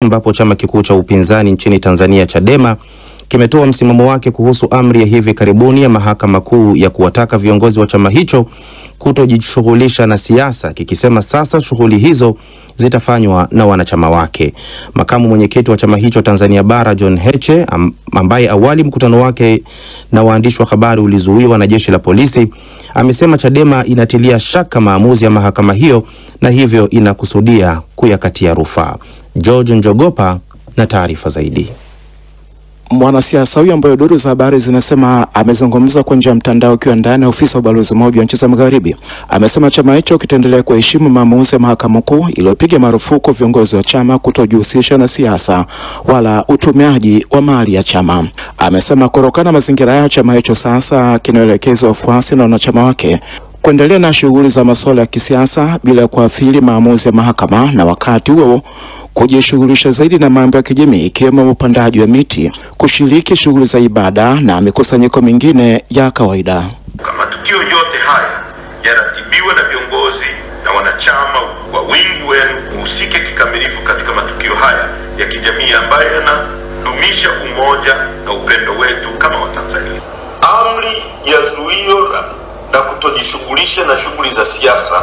ambapo chama kikuu cha upinzani nchini Tanzania Chadema kimetoa msimamo wake kuhusu amri ya hivi karibuni ya Mahakama Kuu ya kuwataka viongozi wa chama hicho kutojishughulisha na siasa, kikisema sasa shughuli hizo zitafanywa na wanachama wake. Makamu mwenyekiti wa chama hicho Tanzania Bara John Heche, ambaye awali mkutano wake na waandishi wa habari ulizuiwa na jeshi la polisi, amesema Chadema inatilia shaka maamuzi ya mahakama hiyo na hivyo inakusudia kuyakatia rufaa. George Njogopa na taarifa zaidi. Mwanasiasa huyo ambaye duru za habari zinasema amezungumza kwa njia ya mtandao akiwa ndani ya ofisi ya ubalozi mmoja wa nchi za Magharibi, amesema chama hicho kitaendelea kuheshimu maamuzi ya mahakama kuu iliyopiga marufuku viongozi wa chama kutojihusisha na siasa wala utumiaji wa mali ya chama. Amesema kutokana na mazingira ya chama hicho sasa kinaelekeza wafuasi na wanachama wake kuendelea na shughuli za masuala ya kisiasa bila kuathiri maamuzi ya mahakama, na wakati huo kujishughulisha zaidi na mambo ya kijamii ikiwemo upandaji wa miti, kushiriki shughuli za ibada na mikusanyiko mingine ya kawaida. Matukio yote haya yaratibiwa na viongozi na wanachama wa wingi wenu muhusike kikamilifu katika matukio haya ya kijamii ambayo yanadumisha umoja na upendo wetu kama Watanzania. Amri ya zuio na kutojishughulisha na shughuli za siasa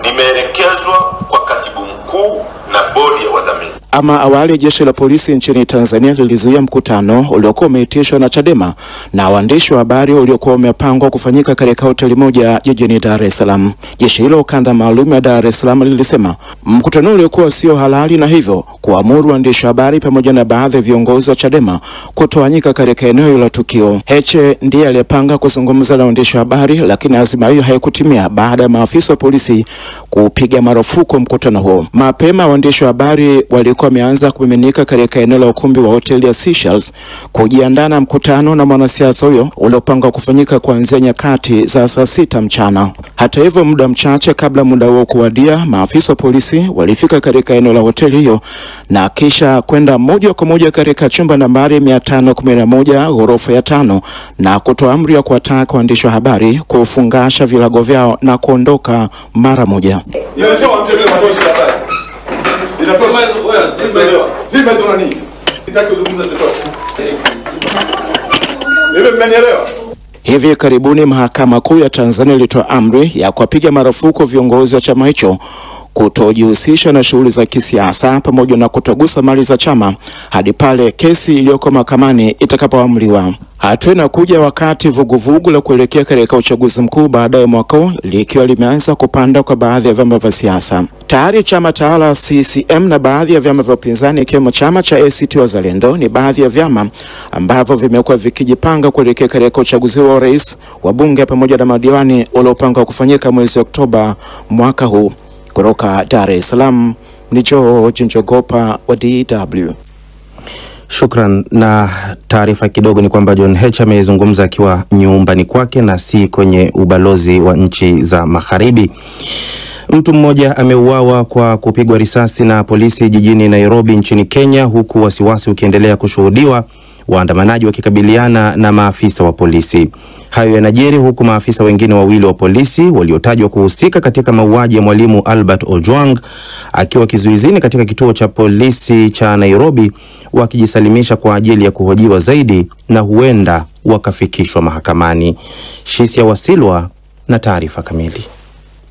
nimeelekezwa kwa katibu mkuu na bodi ya wadhamini. Ama awali jeshi la polisi nchini Tanzania lilizuia mkutano uliokuwa umeitishwa na Chadema na waandishi wa habari uliokuwa umepangwa kufanyika katika hoteli moja jijini Dar es Salaam. Jeshi hilo kanda maalum ya Dar es Salaam lilisema mkutano uliokuwa sio halali na hivyo kuamuru waandishi wa habari pamoja na baadhi ya viongozi wa Chadema kutawanyika katika eneo la tukio. Heche ndiye aliyepanga kuzungumza na waandishi wa habari, lakini azima hiyo haikutimia baada ya maafisa wa polisi kupiga marufuku mkutano huo. Mapema waandishi wa habari walikuwa wameanza kumiminika katika eneo la ukumbi wa hoteli ya Seychelles kujiandaa na mkutano na mwanasiasa huyo uliopangwa kufanyika kuanzia nyakati za saa 6 mchana. Hata hivyo, muda mchache kabla muda huo kuwadia, maafisa wa polisi walifika katika eneo la hoteli hiyo na kisha kwenda moja kwa moja katika chumba nambari 511 ghorofa ya 5 na kutoa amri ya kuwataka waandishi wa habari kufungasha vilago vyao na kuondoka mara moja. Hivi karibuni mahakama kuu ya Tanzania ilitoa amri ya kuwapiga marufuku viongozi wa chama hicho kutojihusisha na shughuli za kisiasa pamoja na kutogusa mali za chama hadi pale kesi iliyoko mahakamani itakapoamriwa. Hatua inakuja wakati vuguvugu la kuelekea katika uchaguzi mkuu baadaye mwaka huu likiwa limeanza kupanda kwa baadhi ya vyama vya siasa. Tayari chama tawala CCM na baadhi ya vyama vya upinzani ikiwemo chama cha ACT Wazalendo ni baadhi ya vyama ambavyo vimekuwa vikijipanga kuelekea katika uchaguzi wa rais, wa bunge pamoja na madiwani uliopangwa kufanyika mwezi Oktoba mwaka huu. Kutoka Dar es Salaam ni George Njogopa wa DW. Shukran. Na taarifa kidogo ni kwamba John Heche amezungumza akiwa nyumbani kwake na si kwenye ubalozi wa nchi za Magharibi. Mtu mmoja ameuawa kwa kupigwa risasi na polisi jijini Nairobi nchini Kenya, huku wasiwasi ukiendelea kushuhudiwa, waandamanaji wakikabiliana na maafisa wa polisi. Hayo yanajiri huku maafisa wengine wawili wa polisi waliotajwa kuhusika katika mauaji ya mwalimu Albert Ojwang akiwa kizuizini katika kituo cha polisi cha Nairobi wakijisalimisha kwa ajili ya kuhojiwa zaidi na huenda wakafikishwa mahakamani. Shisia Wasilwa na taarifa kamili.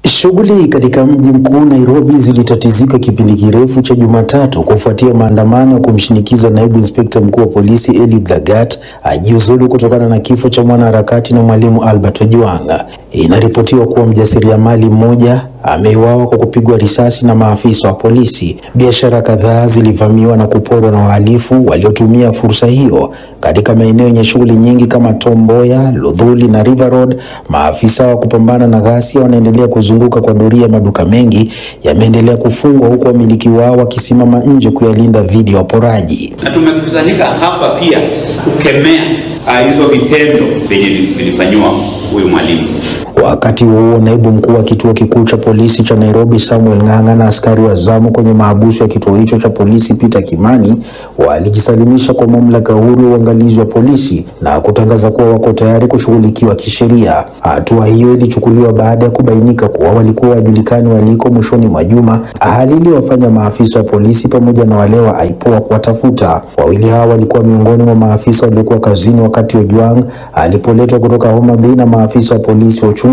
Shughuli katika mji mkuu Nairobi zilitatizika kipindi kirefu cha Jumatatu kufuatia maandamano ya kumshinikiza naibu inspekta mkuu wa polisi Eliud Lagat ajiuzulu kutokana na kifo cha mwanaharakati na mwalimu Albert Ojwang. Inaripotiwa kuwa mjasiriamali mmoja ameuawa kwa kupigwa risasi na maafisa wa polisi. Biashara kadhaa zilivamiwa na kuporwa na wahalifu waliotumia fursa hiyo katika maeneo yenye shughuli nyingi kama Tom Mboya, Luthuli na River Road. Maafisa wa kupambana na ghasia wanaendelea kuzunguka kwa doria. Maduka mengi yameendelea kufungwa huku wamiliki wao wakisimama nje kuyalinda dhidi ya waporaji. Na tumekusanyika hapa pia kukemea hizo vitendo vyenye vilifanywa huyu mwalimu. Wakati huo naibu mkuu wa kituo kikuu cha polisi cha Nairobi Samuel Ng'ang'a na askari wa zamu kwenye mahabusu ya kituo hicho cha polisi Peter Kimani walijisalimisha kwa mamlaka huru ya uangalizi wa polisi na kutangaza kuwa wako tayari kushughulikiwa kisheria. Hatua hiyo ilichukuliwa baada ya kubainika kuwa walikuwa wajulikani waliko mwishoni mwa juma, hali iliyowafanya maafisa wa polisi pamoja na wale wa IPOA kuwatafuta. Wawili hao walikuwa miongoni mwa maafisa waliokuwa kazini wakati Ojwang alipoletwa kutoka Homa Bay na maafisa wa polisi wa uchunguzi.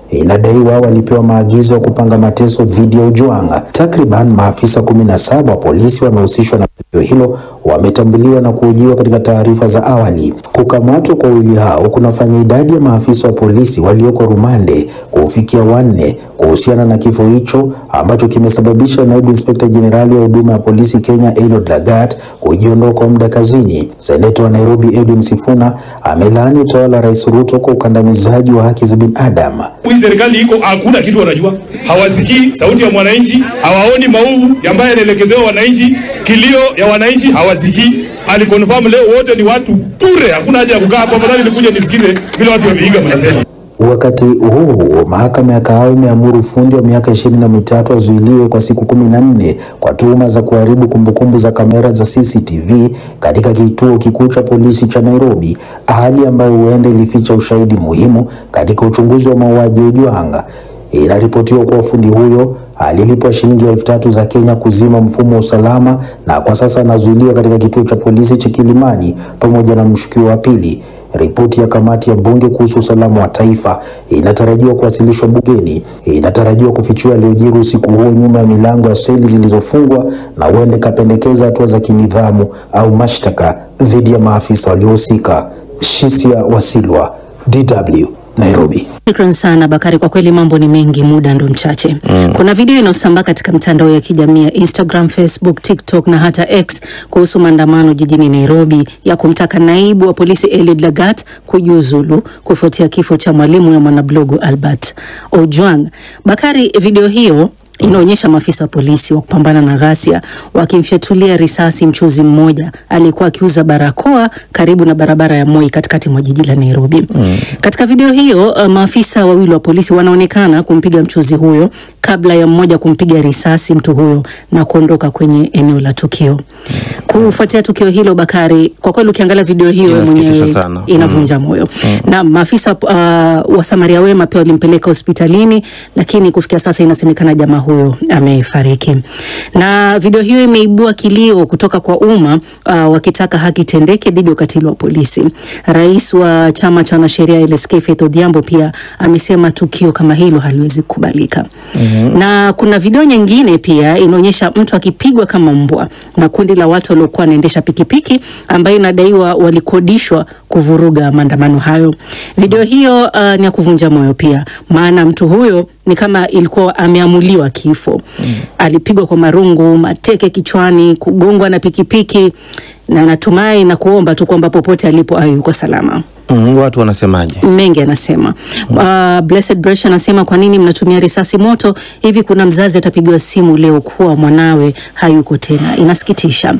Inadaiwa walipewa maagizo ya kupanga mateso dhidi ya Ojwang. Takriban maafisa 17 wa polisi wamehusishwa na tukio hilo wametambuliwa na kuhojiwa katika taarifa za awali. Kukamatwa kwa wawili hao kunafanya idadi ya maafisa wa polisi walioko rumande kufikia 4 kuhusiana na kifo hicho ambacho kimesababisha naibu inspekta jenerali wa huduma ya polisi Kenya Eliud Lagat kujiondoa kwa muda kazini. Seneta wa Nairobi Edwin Sifuna amelaani utawala wa Rais Ruto kwa ukandamizaji wa haki za binadamu. Serikali iko hakuna kitu wanajua, hawasikii sauti ya mwananchi, hawaoni maovu ambayo yanaelekezewa wananchi, kilio ya wananchi hawasikii. Alikonfirm leo wote ni watu bure, hakuna haja ya kukaa hapo, afadhali nikuje nisikize vile watu wameiga mnasema. Wakati huu mahakama ya Kahawa imeamuru fundi wa miaka 23 azuiliwe kwa siku 14 kwa tuhuma za kuharibu kumbukumbu za kamera za CCTV katika kituo kikuu cha polisi cha Nairobi, hali ambayo huenda ilificha ushahidi muhimu katika uchunguzi wa mauaji ya Ojwang. Inaripotiwa kuwa fundi huyo alilipwa shilingi 3,000 za Kenya kuzima mfumo wa usalama na kwa sasa anazuiliwa katika kituo cha polisi cha Kilimani pamoja na mshukiwa wa pili. Ripoti ya kamati ya bunge kuhusu usalama wa taifa inatarajiwa kuwasilishwa bungeni. Inatarajiwa kufichua yaliyojiri usiku huo nyuma ya milango ya seli zilizofungwa na huenda kapendekeza hatua za kinidhamu au mashtaka dhidi ya maafisa waliohusika. Shisia Wasilwa, DW, Nairobi. Shukran sana Bakari, kwa kweli mambo ni mengi, muda ndo mchache. Kuna video inayosambaa katika mitandao ya kijamii ya Instagram, Facebook, TikTok na hata X kuhusu maandamano jijini Nairobi ya kumtaka naibu wa polisi Eliud Lagat kujiuzulu kufuatia kifo cha mwalimu na mwanablogu Albert Ojwang. Bakari, video hiyo inaonyesha maafisa wa polisi wa kupambana na ghasia wakimfyatulia risasi mchuzi mmoja aliyekuwa akiuza barakoa karibu na barabara ya Moi katikati mwa jiji la Nairobi. Katika video hiyo maafisa wawili wa polisi wanaonekana kumpiga mchuzi huyo kabla ya mmoja kumpiga risasi mtu huyo na kuondoka kwenye eneo la tukio. Kufuatia tukio hilo Bakari, kwa kweli ukiangalia video hiyo mwenyewe inavunja moyo. Na maafisa wa Samaria Wema pia walimpeleka hospitalini, lakini kufikia sasa inasemekana jamaa huyo amefariki. Na video hiyo imeibua kilio kutoka kwa umma wakitaka haki tendeke dhidi ya ukatili wa polisi. Rais wa chama cha wanasheria LSK Faith Odhiambo pia amesema tukio kama hilo haliwezi kukubalika. Na kuna video nyingine pia inaonyesha mtu akipigwa kama mbwa na kundi la watu waliokuwa wanaendesha pikipiki ambayo inadaiwa walikodishwa kuvuruga maandamano hayo. Video hiyo ni ya kuvunja moyo pia, maana mtu huyo ni kama ilikuwa ameamuliwa kifo. Alipigwa kwa marungu, mateke kichwani, kugongwa na pikipiki, na natumai na kuomba tu kwamba popote alipo awe yuko salama. Watu wanasemaje? Mengi anasema. Blessed Brescia anasema, kwa nini mnatumia risasi moto? Hivi kuna mzazi atapigiwa simu leo kuwa mwanawe hayuko tena? Inasikitisha.